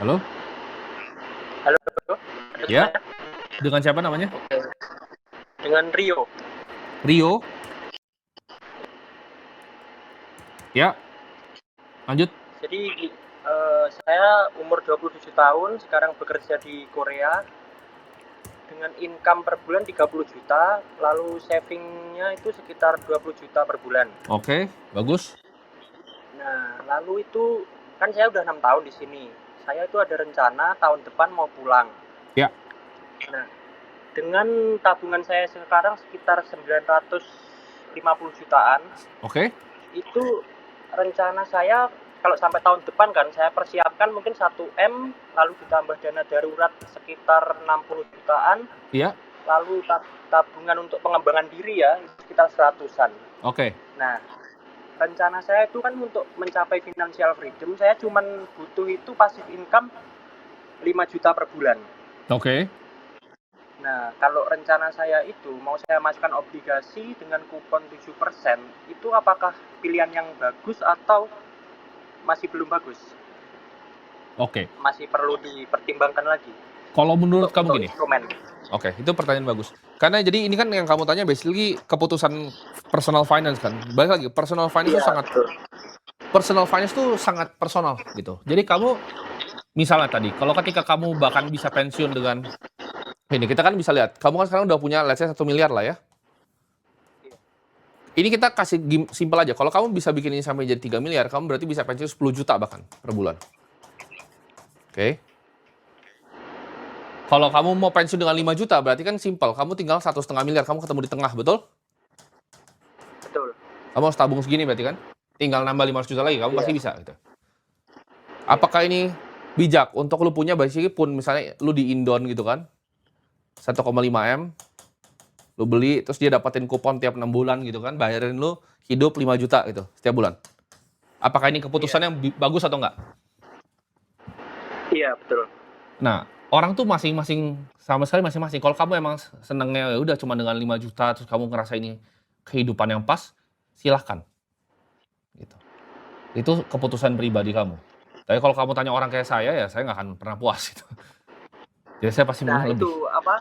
Halo? Halo, ada Ya, suaranya? dengan siapa namanya? Oke, dengan Rio. Rio? Ya, lanjut. Jadi saya umur 27 tahun, sekarang bekerja di Korea dengan income per bulan 30 juta, lalu savingnya itu sekitar 20 juta per bulan. Oke, bagus. Nah, lalu itu kan saya udah 6 tahun di sini. Saya itu ada rencana tahun depan mau pulang. Ya, Nah, dengan tabungan saya sekarang sekitar 950 jutaan, oke. itu rencana saya kalau sampai tahun depan kan saya persiapkan mungkin 1 M, lalu ditambah dana darurat sekitar 60 jutaan, Iya, lalu tabungan untuk pengembangan diri ya sekitar 100-an. oke. Nah, rencana saya itu kan untuk mencapai financial freedom saya cuman butuh itu passive income 5 juta per bulan. Oke. Nah, kalau rencana saya itu mau saya masukkan obligasi dengan kupon 7%, itu apakah pilihan yang bagus atau masih belum bagus? Oke. Masih perlu dipertimbangkan lagi Kalau menurut untuk kamu untuk gini. instrumen. Oke, itu pertanyaan bagus. Karena jadi ini kan yang kamu tanya basically keputusan personal finance kan. Balik lagi, Iya, betul. personal finance tuh sangat personal gitu. Jadi kamu misalnya tadi, kalau ketika kamu bahkan bisa pensiun dengan ini kita kan bisa lihat, kamu kan sekarang udah punya let's say 1 miliar lah ya. Iya. Ini kita kasih simpel aja. Kalau kamu bisa bikin ini sampai jadi 3 miliar, kamu berarti bisa pensiun 10 juta bahkan per bulan. Oke. Kalau kamu mau pensiun dengan 5 juta, berarti kan simpel. Kamu tinggal 1,5 miliar, kamu ketemu di tengah, betul? Betul. Kamu harus tabung segini berarti kan? Tinggal nambah 500 juta lagi, kamu Iya. pasti bisa gitu. Iya. Apakah ini bijak untuk lu punya basically pun misalnya lu di Indon gitu kan? 1,5 M, lu beli, terus dia dapatin kupon tiap 6 bulan gitu kan, bayarin lu hidup 5 juta gitu setiap bulan. Apakah ini Iya. keputusan yang bagus atau enggak? Iya, betul. Nah, orang tuh masing-masing sama sekali masing-masing. Kalau kamu emang senengnya ya udah cuma dengan 5 juta terus kamu ngerasa ini kehidupan yang pas, silahkan. Gitu. Itu keputusan pribadi kamu. Tapi kalau kamu tanya orang kayak saya ya saya nggak akan pernah puas gitu. Jadi saya pasti Nah, maunya lebih. itu apa?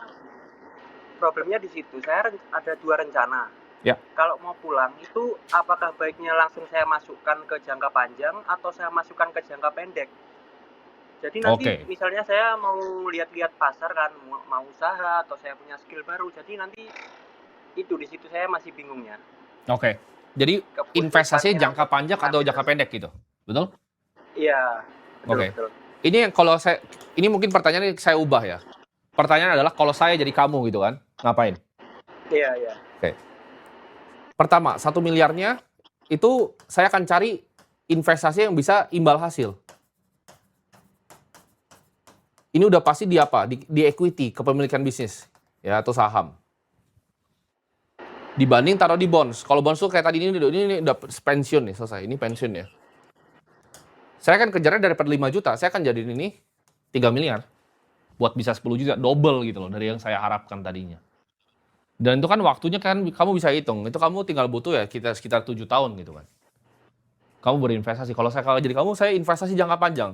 Problemnya di situ. Saya ada dua rencana. Ya, Kalau mau pulang itu apakah baiknya langsung saya masukkan ke jangka panjang atau saya masukkan ke jangka pendek? Jadi nanti oke. misalnya saya mau lihat-lihat pasar kan, mau usaha atau saya punya skill baru. Jadi nanti itu di situ saya masih bingungnya. Oke. Jadi investasi Keputusannya jangka untuk panjang atau mengambil. jangka pendek gitu. Betul? Iya, betul Oke. betul. Ini yang kalau saya ini mungkin pertanyaan saya ubah ya. Pertanyaan adalah kalau saya jadi kamu gitu kan, ngapain? Iya iya. Oke. Pertama, 1 miliarnya itu saya akan cari investasi yang bisa imbal hasil. Ini udah pasti di apa? Di equity, kepemilikan bisnis ya atau saham. Dibanding taruh di bonds. Kalau bonds tuh kayak tadi ini udah pensiun nih selesai. Ini pensiun ya. Saya akan kejarnya daripada 5 juta, saya akan jadiin ini 3 miliar. Buat bisa 10 juta, double gitu loh dari yang saya harapkan tadinya. Dan itu kan waktunya kan kamu bisa hitung. Itu kamu tinggal butuh ya kita sekitar 7 tahun gitu kan. Kamu berinvestasi. Kalau jadi kamu, saya investasi jangka panjang.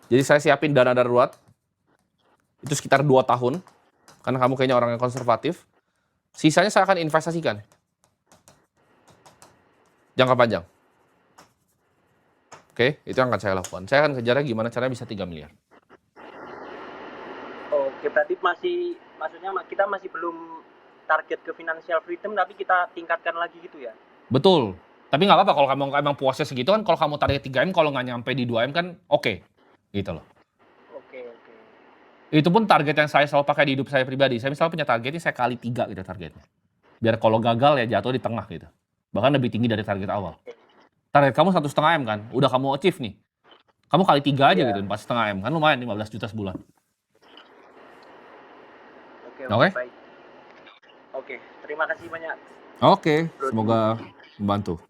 Jadi saya siapin dana darurat. Itu sekitar 2 tahun. Karena kamu kayaknya orang yang konservatif. Sisanya saya akan investasikan. Jangka panjang. Oke, itu yang akan saya lakukan. Saya akan kejarnya gimana caranya bisa 3 miliar. Oke, berarti maksudnya kita masih belum target ke financial freedom tapi kita tingkatkan lagi gitu ya. Betul. Tapi nggak apa-apa kalau kamu emang puasnya segitu kan, kalau kamu target 3M, kalau nggak nyampe di 2M kan oke. Gitu loh. Oke, oke. Itu pun target yang saya selalu pakai di hidup saya pribadi. Saya misalnya punya target ini saya kali 3 gitu targetnya. Biar kalau gagal ya jatuh di tengah gitu. Bahkan lebih tinggi dari target awal. Target kamu 1,5 M kan, udah kamu achieve nih. Kamu kali 3 aja gitu, Iya. 4,5 M. Kan lumayan 15 juta sebulan. Oke, oke, Oke? baik. Oke, terima kasih banyak, Oke, Bro. semoga membantu.